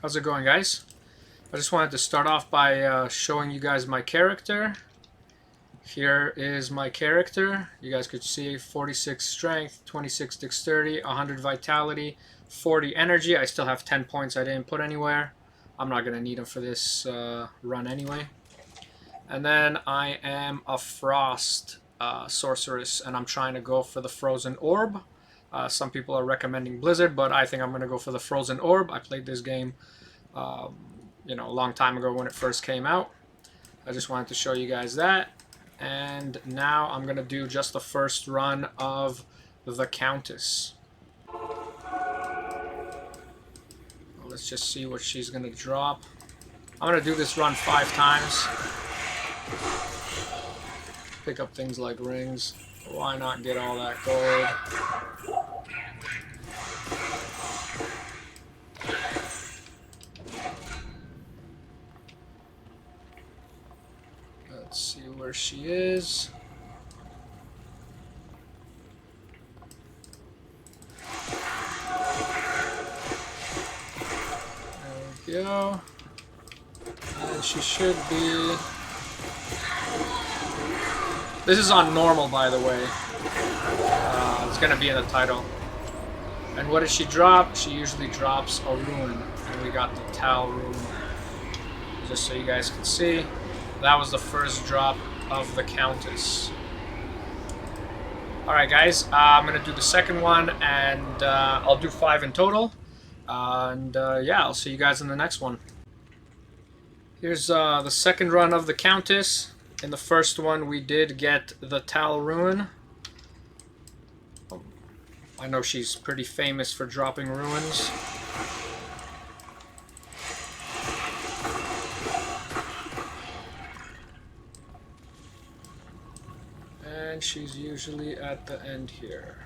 How's it going, guys? I just wanted to start off by showing you guys my character. Here is my character. You guys could see 46 strength, 26 dexterity, 100 vitality, 40 energy. I still have 10 points I didn't put anywhere. I'm not going to need them for this run anyway. And then I am a frost sorceress, and I'm trying to go for the frozen orb. Some people are recommending Blizzard, but I think I'm going to go for the frozen orb. I played this game a long time ago when it first came out. I just wanted to show you guys that. And now I'm going to do just the first run of the Countess. Let's just see what she's going to drop. I'm going to do this run 5 times. Pick up things like rings. Why not get all that gold? Let's see where she is. There we go. And she should be... This is on normal, by the way. It's going to be in the title. And what does she drop? She usually drops a rune. And we got the Tal rune. Just so you guys can see. That was the first drop of the Countess. Alright guys, I'm going to do the second one, and I'll do 5 in total. Yeah, I'll see you guys in the next one. Here's the second run of the Countess. In the first one we did get the Tal rune. I know she's pretty famous for dropping runes. And she's usually at the end here.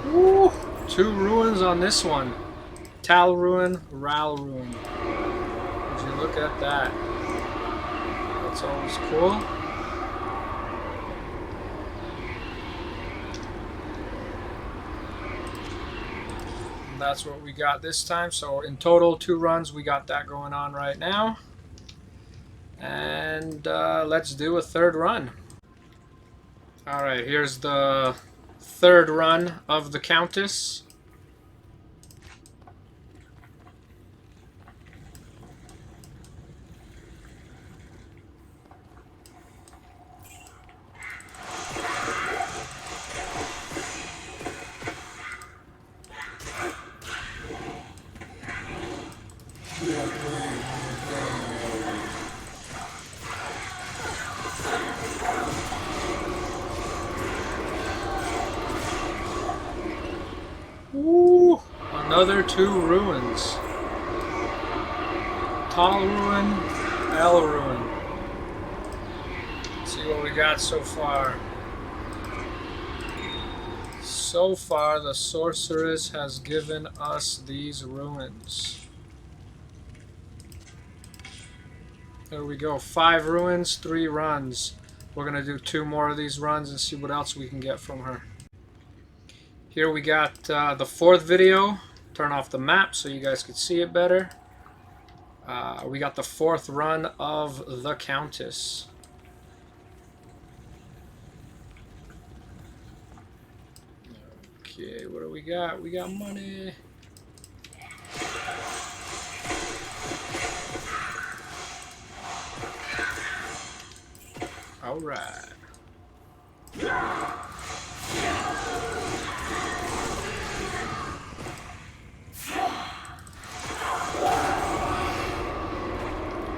Woo! 2 ruins on this one. Tal rune, Ral rune. Would you look at that? That's always cool. That's what we got this time. So in total 2 runs, we got that going on right now. And let's do a third run. Alright, here's the third run of the Countess. Ooh, another 2 ruins. Tal ruin, L ruin. Let's see what we got so far. So far, the sorceress has given us these ruins. There we go. 5 ruins, 3 runs. We're going to do 2 more of these runs and see what else we can get from her. Here we got the 4th video. Turn off the map so you guys could see it better. We got the 4th run of the Countess. Okay, what do we got? We got money. All right.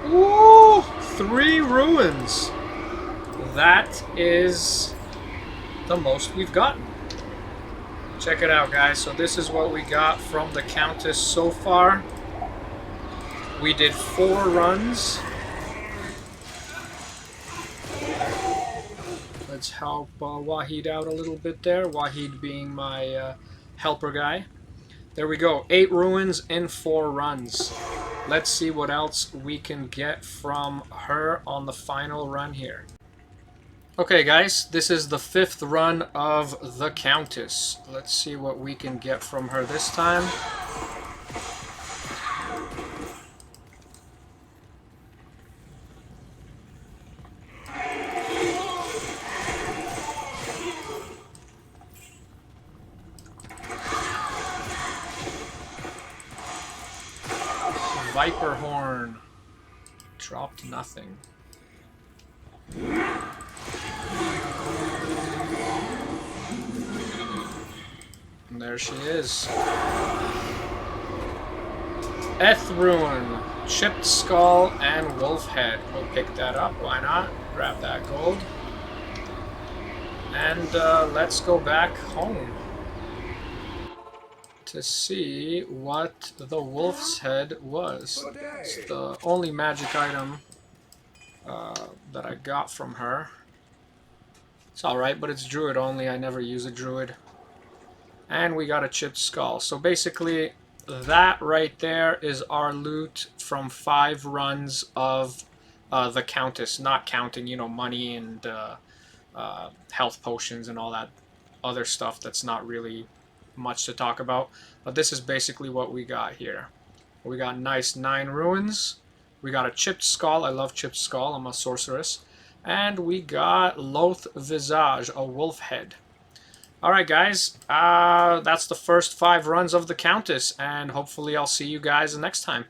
Ooh, 3 ruins. That is the most we've gotten. Check it out, guys. So this is what we got from the Countess so far. We did 4 runs. Let's help Wahid out a little bit there. Wahid being my helper guy. There we go. 8 ruins in 4 runs. let's see what else we can get from her on the final run here. Okay guys, this is the 5th run of the Countess. Let's see what we can get from her this time. Viper Horn. Dropped nothing. And there she is. Ruin, Chipped Skull, and Wolf Head. We'll pick that up, why not? Grab that gold. And let's go back home to see what the Wolf's Head was. It's the only magic item that I got from her. It's alright, but it's druid only. I never use a druid. And we got a chipped skull. So basically, that right there is our loot from 5 runs of the Countess. Not counting, you know, money and health potions and all that other stuff that's not really much to talk about. But this is basically what we got here. We got nice 9 ruins. We got a chipped skull. I love chipped skull. I'm a sorceress. And we got Loath Visage, a wolf head. Alright guys, that's the first 5 runs of the Countess, and hopefully I'll see you guys next time.